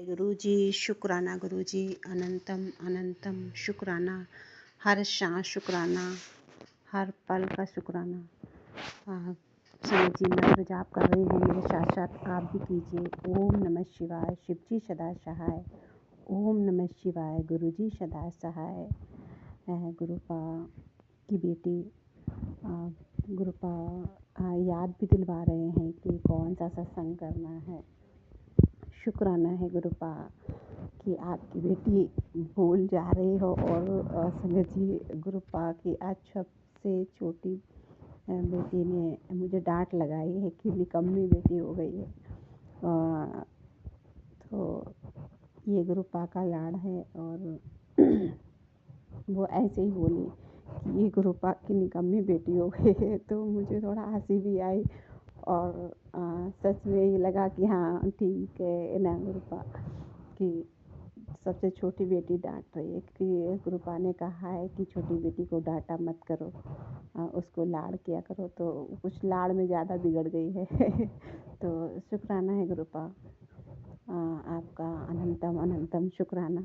गुरुजी शुक्राना गुरुजी अनंतम अनंतम शुक्राना। हर सांस शुक्राना, हर पल का शुक्राना। जी मंत्र जाप कर रही हूँ, मेरे साथ साथ आप भी कीजिए। ओम नमः शिवाय, शिवजी सदा सहाय। ओम नमः शिवाय, गुरुजी सदा सहाय। गुरुपा की बेटी गुरुपा याद भी दिलवा रहे हैं कि कौन सा सत्संग करना है। शुक्राना है गुरुपा कि आपकी बेटी भूल जा रही हो। और संगत जी, गुरुपा की आज सबसे छोटी बेटी ने मुझे डांट लगाई है कि निकम्मी बेटी हो गई है। तो ये गुरुपा का लाड़ है। और वो ऐसे ही बोली कि ये गुरुपा की निकम्मी बेटी हो गई है। तो मुझे थोड़ा हंसी भी आई और सच में ये लगा कि हाँ ठीक है ना गुरुपा कि सबसे छोटी बेटी डांट रही है कि गुरुपा ने कहा है कि छोटी बेटी को डांटा मत करो, उसको लाड़ किया करो। तो कुछ लाड़ में ज़्यादा बिगड़ गई है। तो शुक्राना है गुरुपा, आपका अनंतम अनंतम शुक्राना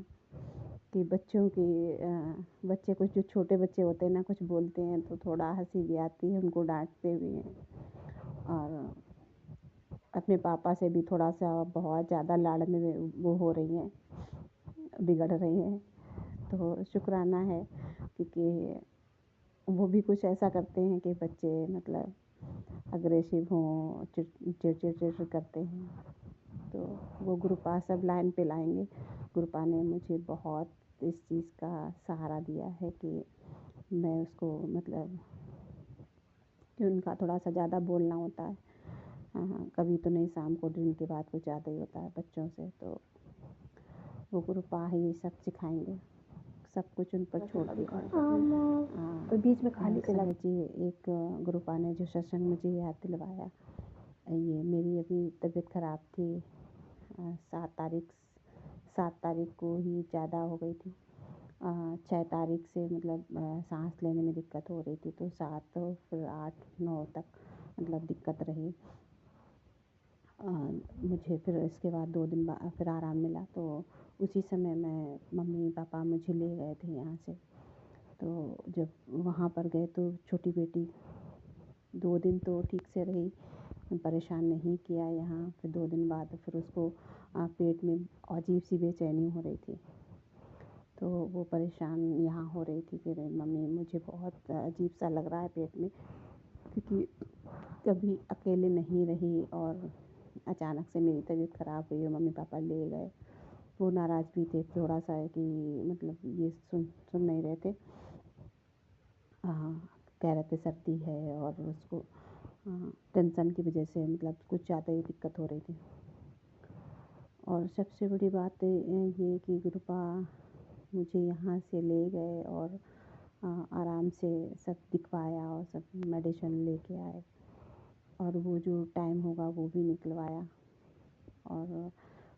कि बच्चों की बच्चे कुछ जो छोटे बच्चे होते हैं ना, कुछ बोलते हैं तो थोड़ा हंसी भी आती है, उनको डांटते भी हैं। और अपने पापा से भी थोड़ा सा बहुत ज़्यादा लाड़ में वो हो रही हैं, बिगड़ रही हैं। तो शुक्राना है क्योंकि वो भी कुछ ऐसा करते हैं कि बच्चे मतलब अग्रेसिव हों, चिड़ करते हैं। तो वो गुरुपा सब लाइन पे लाएंगे। गुरुपा ने मुझे बहुत इस चीज़ का सहारा दिया है कि मैं उसको मतलब कि उनका थोड़ा सा ज़्यादा बोलना होता है। कभी तो नहीं, शाम को दिन के बाद कुछ ज़्यादा ही होता है बच्चों से। तो वो गुरुपा ही सब सिखाएंगे, सब कुछ उन पर छोड़ दिया। तो बीच में खाली चला जी, एक गुरुपा ने जो सत्संग मुझे याद दिलवाया, ये मेरी अभी तबीयत ख़राब थी। 7 तारीख को ही ज़्यादा हो गई थी। 6 तारीख से मतलब सांस लेने में दिक्कत हो रही थी। तो 7 फिर 8 9 तक मतलब दिक्कत रही। मुझे फिर इसके बाद 2 दिन बाद फिर आराम मिला। तो उसी समय मैं मम्मी पापा मुझे ले गए थे यहाँ से। तो जब वहाँ पर गए तो छोटी बेटी 2 दिन तो ठीक से रही, परेशान नहीं किया यहाँ। फिर 2 दिन बाद फिर उसको पेट में अजीब सी बेचैनी हो रही थी। तो वो परेशान यहाँ हो रही थी कि मम्मी मुझे बहुत अजीब सा लग रहा है पेट में, क्योंकि कभी अकेले नहीं रही और अचानक से मेरी तबीयत ख़राब हुई और मम्मी पापा ले गए। वो नाराज़ भी थे थोड़ा सा कि मतलब ये सुन नहीं रहे थे। कह रहे थे सर्दी है और उसको टेंशन की वजह से मतलब कुछ ज़्यादा ही दिक्कत हो रही थी। और सबसे बड़ी बात ये कि गुरुपा मुझे यहाँ से ले गए और आराम से सब दिखवाया और सब मेडिसिन लेके आए और वो जो टाइम होगा वो भी निकलवाया। और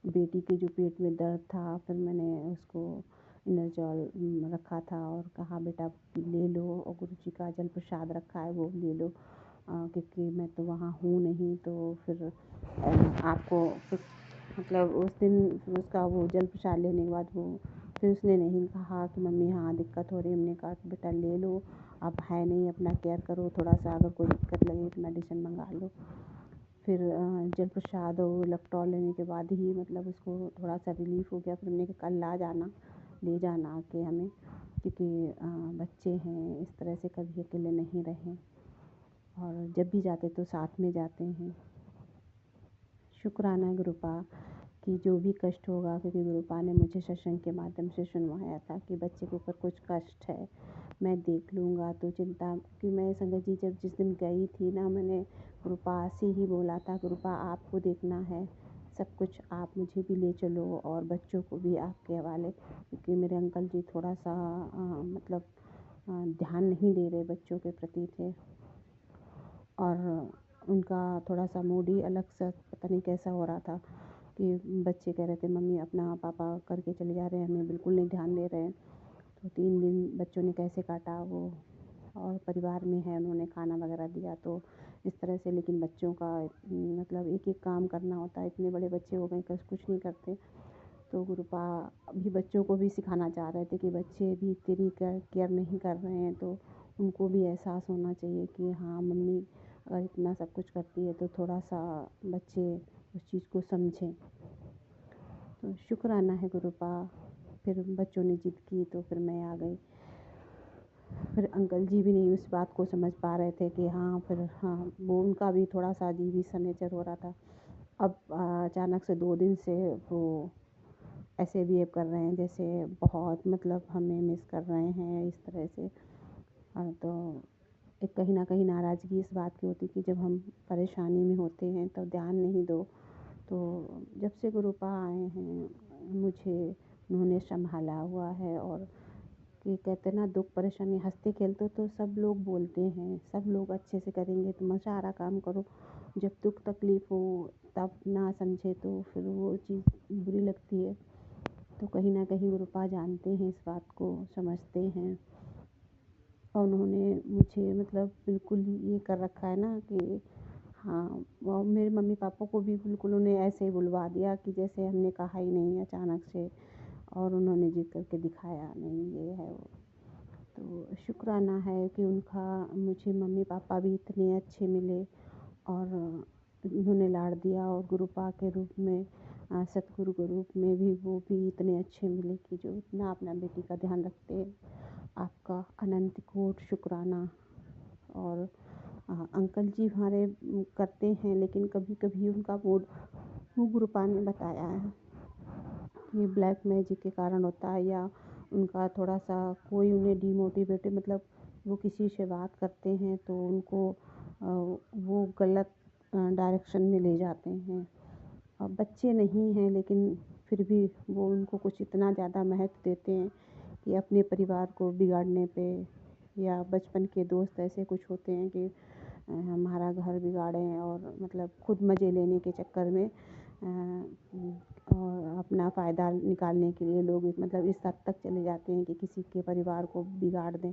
बेटी के जो पेट में दर्द था, फिर मैंने उसको इनरजॉल रखा था और कहा बेटा ले लो, और गुरुजी का जल प्रसाद रखा है वो ले लो, क्योंकि मैं तो वहाँ हूँ नहीं। तो फिर आपको फिर मतलब उस दिन उसका वो जल प्रसाद लेने के बाद वो फिर उसने नहीं कहा कि मम्मी हाँ दिक्कत हो रही है। हमने कहा कि बेटा ले लो, अब है नहीं, अपना केयर करो थोड़ा सा, अगर कोई दिक्कत लगे तो मेडिसिन मंगा लो। फिर जल प्रसाद और इलेक्ट्रॉल लेने के बाद ही मतलब उसको थोड़ा सा रिलीफ़ हो गया। फिर हमने कहा कल आ जाना, ले जाना आके हमें, क्योंकि बच्चे हैं, इस तरह से कभी अकेले नहीं रहें और जब भी जाते तो साथ में जाते हैं। शुक्राना गुरुपा कि जो भी कष्ट होगा, क्योंकि गुरुपा ने मुझे सत्संग के माध्यम से सुनवाया था कि बच्चे के ऊपर कुछ कष्ट है, मैं देख लूँगा, तो चिंता। कि मैं संगत जी जब जिस दिन गई थी ना, मैंने गुरुपा से ही बोला था गुरुपा आपको देखना है सब कुछ, आप मुझे भी ले चलो और बच्चों को भी आपके हवाले, क्योंकि मेरे अंकल जी थोड़ा सा मतलब ध्यान नहीं दे रहे बच्चों के प्रति थे। और उनका थोड़ा सा मूड ही अलग सा पता नहीं कैसा हो रहा था कि बच्चे कह रहे थे मम्मी अपना पापा करके चले जा रहे हैं, हमें बिल्कुल नहीं ध्यान दे रहे हैं। तो 3 दिन बच्चों ने कैसे काटा वो, और परिवार में है, उन्होंने खाना वगैरह दिया तो इस तरह से। लेकिन बच्चों का मतलब एक एक काम करना होता है, इतने बड़े बच्चे हो गए कुछ नहीं करते। तो गुरुपा भी बच्चों को भी सिखाना चाह रहे थे कि बच्चे भी तेरी केयर नहीं कर रहे हैं, तो उनको भी एहसास होना चाहिए कि हाँ मम्मी अगर इतना सब कुछ करती है तो थोड़ा सा बच्चे उस चीज़ को समझें। तो शुक्राना है गुरुपा। फिर बच्चों ने जिद की तो फिर मैं आ गई। फिर अंकल जी भी नहीं उस बात को समझ पा रहे थे कि हाँ, फिर हाँ वो उनका भी थोड़ा सा अजीब ही सा नेचर हो रहा था। अब अचानक से 2 दिन से वो ऐसे बिहेव कर रहे हैं जैसे बहुत मतलब हमें मिस कर रहे हैं इस तरह से। तो एक कहीं ना कहीं नाराज़गी इस बात की होती कि जब हम परेशानी में होते हैं तो ध्यान नहीं दो। तो जब से गुरुपा आए हैं मुझे उन्होंने संभाला हुआ है। और कि कहते ना दुख परेशानी हंसते खेलते तो सब लोग बोलते हैं, सब लोग अच्छे से करेंगे, तुम सारा काम करो। जब दुख तकलीफ़ हो तब ना समझे तो फिर वो चीज़ बुरी लगती है। तो कहीं ना कहीं गुरुपा जानते हैं इस बात को, समझते हैं। और उन्होंने मुझे मतलब बिल्कुल ये कर रखा है ना कि हाँ, और मेरे मम्मी पापा को भी बिल्कुल उन्हें ऐसे ही बुलवा दिया कि जैसे हमने कहा ही नहीं अचानक से, और उन्होंने जिद करके दिखाया नहीं ये है वो। तो शुक्राना है कि उनका मुझे मम्मी पापा भी इतने अच्छे मिले और उन्होंने लाड़ दिया। और गुरुपा के रूप में सतगुरु के रूप में भी वो भी इतने अच्छे मिले कि जो इतना अपना बेटी का ध्यान रखते हैं। आपका अनंत कोट शुक्राना। और अंकल जी हमारे करते हैं, लेकिन कभी कभी उनका मूड वो गुरुपा ने बताया है कि ब्लैक मैजिक के कारण होता है, या उनका थोड़ा सा कोई उन्हें डिमोटिवेटेड मतलब वो किसी से बात करते हैं तो उनको वो गलत डायरेक्शन में ले जाते हैं। बच्चे नहीं हैं लेकिन फिर भी वो उनको कुछ इतना ज़्यादा महत्व देते हैं कि अपने परिवार को बिगाड़ने पे, या बचपन के दोस्त ऐसे कुछ होते हैं कि हमारा घर बिगाड़ें और मतलब खुद मज़े लेने के चक्कर में और अपना फ़ायदा निकालने के लिए लोग मतलब इस हद तक चले जाते हैं कि किसी के परिवार को बिगाड़ दें।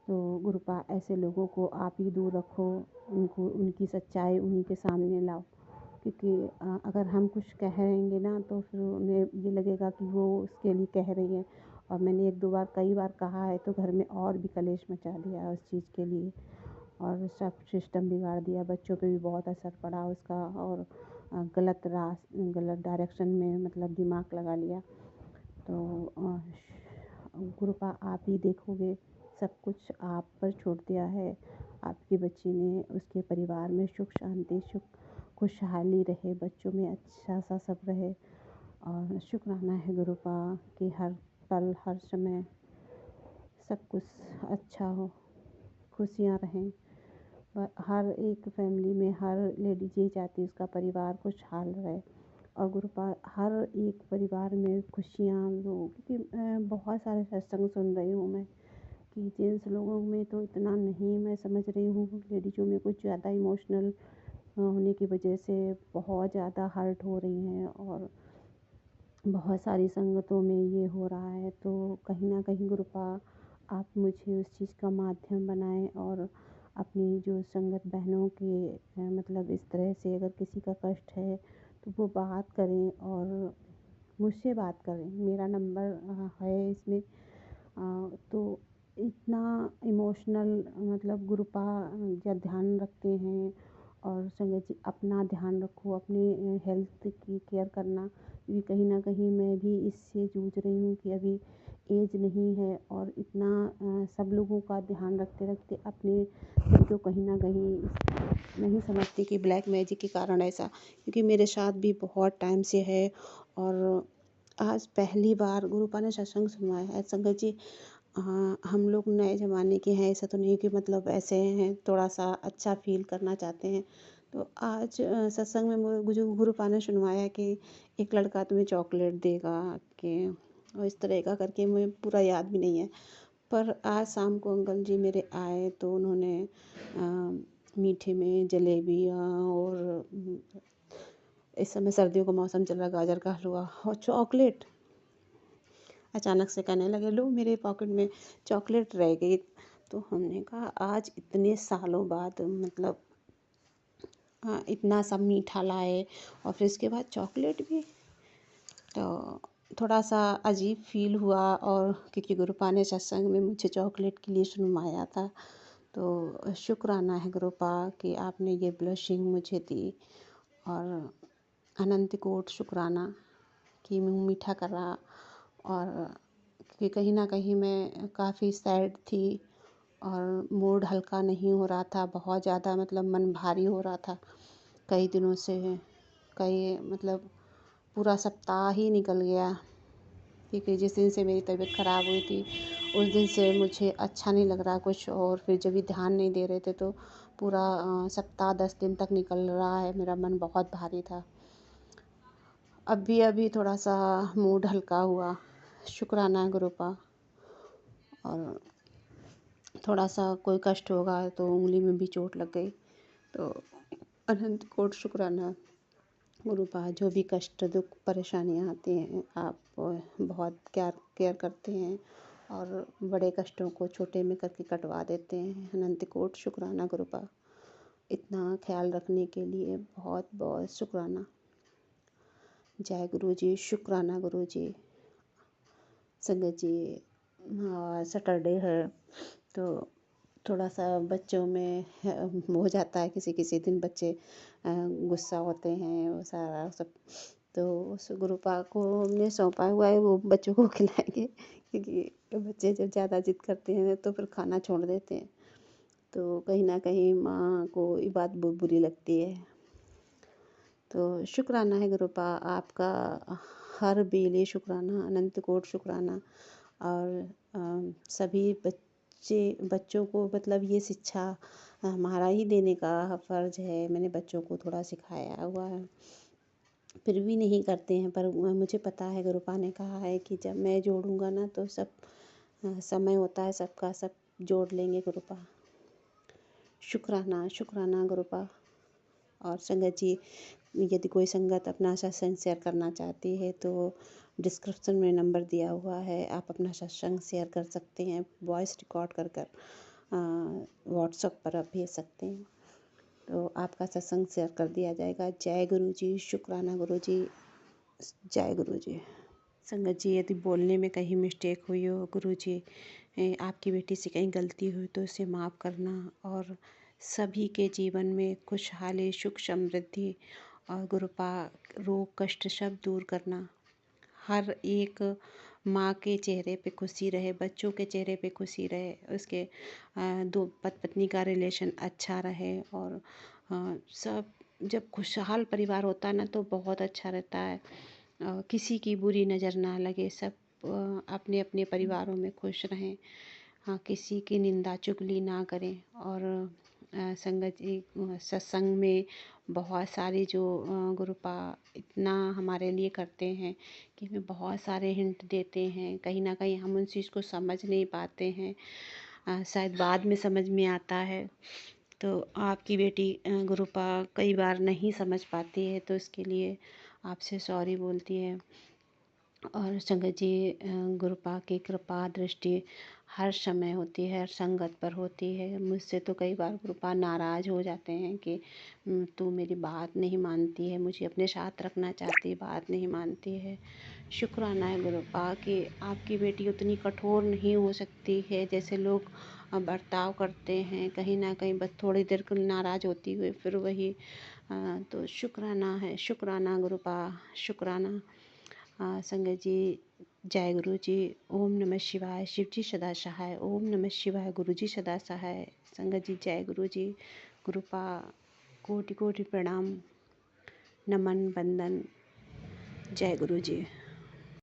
तो गुरुपा ऐसे लोगों को आप ही दूर रखो, उनको उनकी सच्चाई उन्हीं के सामने लाओ। क्योंकि अगर हम कुछ कहेंगे ना तो फिर उन्हें ये लगेगा कि वो उसके लिए कह रही हैं। और मैंने 1-2 बार कई बार कहा है तो घर में और भी कलेश मचा दिया उस चीज़ के लिए, और सब सिस्टम बिगाड़ दिया। बच्चों पे भी बहुत असर पड़ा उसका, और गलत डायरेक्शन में मतलब दिमाग लगा लिया। तो गुरुपा आप ही देखोगे, सब कुछ आप पर छोड़ दिया है। आपकी बच्ची ने उसके परिवार में सुख शांति खुशहाली रहे, बच्चों में अच्छा सा सब रहे। और शुक्राना है गुरुपा कि हर पल हर समय सब कुछ अच्छा हो, खुशियाँ रहें। हर एक फैमिली में हर लेडीज ये चाहती है उसका परिवार खुशहाल रहे। और गुरुपा हर एक परिवार में खुशियाँ लो। क्योंकि बहुत सारे सत्संग सुन रही हूँ मैं कि जेंट्स लोगों में तो इतना नहीं, मैं समझ रही हूँ लेडीज़ों में कुछ ज़्यादा इमोशनल होने की वजह से बहुत ज़्यादा हर्ट हो रही हैं, और बहुत सारी संगतों में ये हो रहा है। तो कहीं ना कहीं गुरुपा आप मुझे उस चीज़ का माध्यम बनाएं, और अपनी जो संगत बहनों के मतलब इस तरह से अगर किसी का कष्ट है तो वो बात करें और मुझसे बात करें। मेरा नंबर है इसमें। तो इतना इमोशनल मतलब गुरुपा जब ध्यान रखते हैं। और संगत जी अपना ध्यान रखो, अपने हेल्थ की केयर करना, क्योंकि कहीं ना कहीं मैं भी इससे जूझ रही हूँ कि अभी एज नहीं है, और इतना सब लोगों का ध्यान रखते रखते अपने खुद को कहीं ना कहीं नहीं समझती कि ब्लैक मैजिक के कारण ऐसा, क्योंकि मेरे साथ भी बहुत टाइम से है। और आज पहली बार गुरुपा ने सत्संग सुनवाया है। संगत जी हम लोग नए ज़माने के हैं, ऐसा तो नहीं कि मतलब ऐसे हैं, थोड़ा सा अच्छा फील करना चाहते हैं। तो आज सत्संग में मुझे गुरुपा ने सुनवाया कि एक लड़का तुम्हें चॉकलेट देगा कि, और इस तरह का करके मुझे पूरा याद भी नहीं है। पर आज शाम को अंकल जी मेरे आए तो उन्होंने मीठे में जलेबियाँ, और इस समय सर्दियों का मौसम चल रहा, गाजर का हलवा और चॉकलेट। अचानक से कहने लगे लो मेरे पॉकेट में चॉकलेट रह गई। तो हमने कहा आज इतने सालों बाद मतलब इतना सब मीठा लाए और फिर इसके बाद चॉकलेट भी। तो थोड़ा सा अजीब फील हुआ, और क्योंकि गुरुपा ने सत्संग में मुझे चॉकलेट के लिए सुनवाया था। तो शुक्राना है गुरुपा कि आपने ये ब्लेसिंग मुझे दी, और अनंत कोट शुक्राना कि मुँह मीठा करा। और कि कहीं ना कहीं मैं काफ़ी सैड थी, और मूड हल्का नहीं हो रहा था, बहुत ज़्यादा मतलब मन भारी हो रहा था कई दिनों से। कई मतलब पूरा सप्ताह ही निकल गया, क्योंकि जिस दिन से मेरी तबीयत ख़राब हुई थी उस दिन से मुझे अच्छा नहीं लग रहा कुछ, और फिर जब भी ध्यान नहीं दे रहे थे तो पूरा सप्ताह 10 दिन तक निकल रहा है, मेरा मन बहुत भारी था। अभी थोड़ा सा मूड हल्का हुआ, शुक्राना है गुरुपा। और थोड़ा सा कोई कष्ट होगा तो उंगली में भी चोट लग गई, तो अनंत कोट शुक्राना गुरुपा। जो भी कष्ट दुख परेशानियाँ आती हैं आप बहुत केयर करते हैं, और बड़े कष्टों को छोटे में करके कटवा देते हैं। अनंत कोट शुक्राना गुरुपा, इतना ख्याल रखने के लिए बहुत बहुत शुक्राना। जय गुरु जी, शुक्राना गुरु जी। संगत जी, सैटरडे है तो थोड़ा सा बच्चों में हो जाता है, किसी किसी दिन बच्चे गुस्सा होते हैं, वो सारा सब। तो उस गुरुपा को हमने सौंपा हुआ है, वो बच्चों को खिलाएंगे, क्योंकि बच्चे जब ज़्यादा जिद करते हैं तो फिर खाना छोड़ देते हैं। तो कहीं ना कहीं माँ को ये बात बुरी लगती है। तो शुक्राना है गुरुपा आपका, हर बेले शुक्राना, अनंत कोट शुक्राना। और सभी बच्चों को मतलब ये शिक्षा हमारा ही देने का फ़र्ज है। मैंने बच्चों को थोड़ा सिखाया हुआ है, फिर भी नहीं करते हैं, पर मुझे पता है गुरुपा ने कहा है कि जब मैं जोड़ूंगा ना तो सब समय होता है सबका, सब जोड़ लेंगे गुरुपा। शुक्राना शुक्राना गुरुपा। और संगत जी, यदि कोई संगत अपना सत्संग शेयर करना चाहती है तो डिस्क्रिप्शन में नंबर दिया हुआ है, आप अपना सत्संग शेयर कर सकते हैं, वॉइस रिकॉर्ड कर कर व्हाट्सएप पर आप भेज सकते हैं, तो आपका सत्संग शेयर कर दिया जाएगा। जय गुरु जी, शुक्राना गुरु जी, जय गुरु जी। संगत जी, यदि बोलने में कहीं मिस्टेक हुई हो गुरु जी, आपकी बेटी से कहीं गलती हुई तो उसे माफ़ करना, और सभी के जीवन में खुशहाली सुख समृद्धि और गुरुपा रोग कष्ट सब दूर करना। हर एक माँ के चेहरे पे खुशी रहे, बच्चों के चेहरे पे खुशी रहे, उसके दो पत्नी का रिलेशन अच्छा रहे, और सब जब खुशहाल परिवार होता है ना तो बहुत अच्छा रहता है। किसी की बुरी नज़र ना लगे, सब अपने अपने परिवारों में खुश रहें। हाँ, किसी की निंदा चुगली ना करें। और संगत जी, सत्संग में बहुत सारे जो गुरुपा इतना हमारे लिए करते हैं कि हमें बहुत सारे हिंट देते हैं, कहीं ना कहीं हम उन चीज़ को समझ नहीं पाते हैं, शायद बाद में समझ में आता है। तो आपकी बेटी गुरुपा कई बार नहीं समझ पाती है, तो इसके लिए आपसे सॉरी बोलती है। और संगत जी, गुरुपा की कृपा दृष्टि हर समय होती है, हर संगत पर होती है। मुझसे तो कई बार गुरुपा नाराज़ हो जाते हैं कि तू मेरी बात नहीं मानती है, मुझे अपने साथ रखना चाहती, बात नहीं मानती है। शुक्राना है गुरुपा कि आपकी बेटी उतनी कठोर नहीं हो सकती है जैसे लोग बर्ताव करते हैं, कहीं ना कहीं बस थोड़ी देर को नाराज़ होती हुई फिर वही। तो शुक्राना है, शुक्राना गुरुपा, शुक्राना। संगत जी, जय गुरु जी, ओम नमः शिवाय, शिव जी सदा सहाय, ओम नमः शिवाय, गुरु जी सदा सहाय। संगत जी, जय गुरु जी, गुरुपा कोटि कोटि प्रणाम, नमन बंदन, जय गुरु जी।